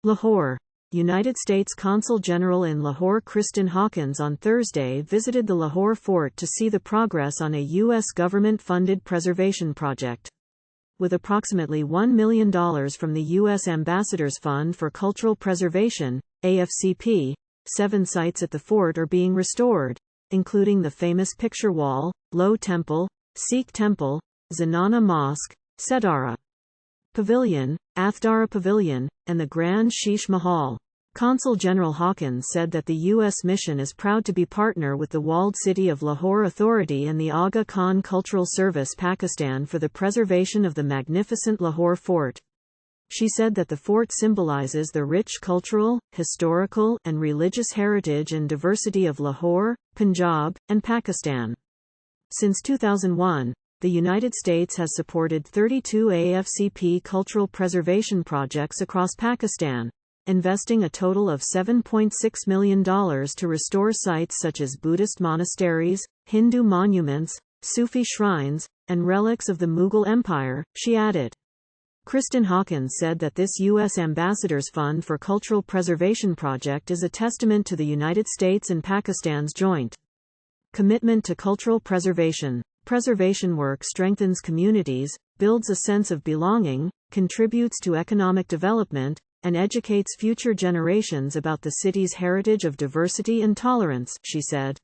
Lahore. United States Consul General in Lahore Kristin Hawkins on Thursday visited the Lahore Fort to see the progress on a U.S. government-funded preservation project. With approximately $1 million from the U.S. Ambassador's Fund for Cultural Preservation, AFCP, 7 sites at the fort are being restored, including the famous picture wall, Loh Temple, Sikh Temple, Zanana Mosque, Sehdara Pavilion, Athdara Pavilion, and the Grand Sheesh Mahal. Consul General Hawkins said that the U.S. mission is proud to be partner with the walled city of Lahore Authority and the Aga Khan Cultural Service-Pakistan for the preservation of the magnificent Lahore Fort. She said that the fort symbolizes the rich cultural, historical, and religious heritage and diversity of Lahore, Punjab, and Pakistan. Since 2001, the United States has supported 32 AFCP cultural preservation projects across Pakistan, investing a total of $7.6 million to restore sites such as Buddhist monasteries, Hindu monuments, Sufi shrines, and relics of the Mughal Empire, she added. Kristin Hawkins said that this U.S. Ambassador's Fund for Cultural Preservation project is a testament to the United States and Pakistan's joint commitment to cultural preservation. Preservation work strengthens communities, builds a sense of belonging, contributes to economic development, and educates future generations about the city's heritage of diversity and tolerance, she said.